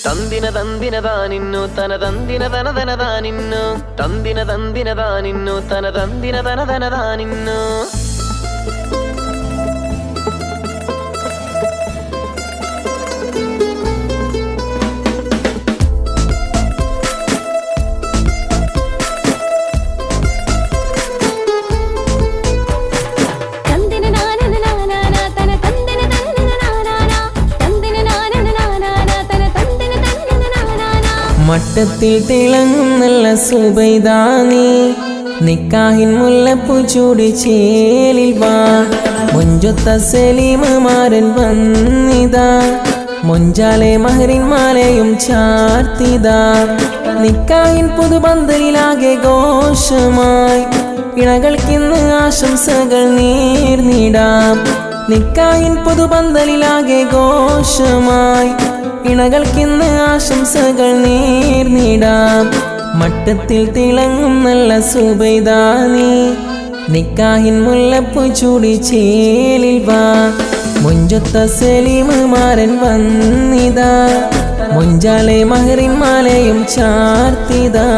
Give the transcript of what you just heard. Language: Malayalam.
ತಂದಿನ ತಂದಿನದಾನಿನ್ನು ತನ ತಂದಿನ ತನದನದಾನಿನ್ನು ತಂದಿನ ತಂದಿನದಾನಿನ್ನು ತನ ತಂದಿನ ತನದನದಾನಿನ್ನು മട്ടത്തിൽ തിളങ്ങും നല്ല സുബൈദാനി നിക്കാഹിൻ മുല്ലപ്പൂ ചൂടി ചേലിൽ വാ മൊഞ്ചൊത്ത സലീമാരൻ വന്നിതാ മൊഞ്ചാലെ മഹറിൻ മാലയും ചാർത്തിതാ നിക്കാഹിൻ പുതുപന്തലിലാകെ ഘോഷമായി ഇണകൾക്കിന്ന് ആശംസകൾ നേർന്നിടാം നിക്കാഹിൻ പുതുപന്തലിലാകെ ഘോഷമായി ഇണകൾക്കിന്ന് ആശംസകൾ നേർന്നിടാം മട്ടത്തിൽ തിളങ്ങും നല്ല സുബൈദാനി നിക്കാഹിൻ മുല്ലപ്പൂ ചൂടി ചേലിൽ വാ മൊഞ്ചൊത്ത സലീമാരൻ വന്നിതാ മൊഞ്ചാലെ മഹറിൻ മാലയും ചാർത്തിതാ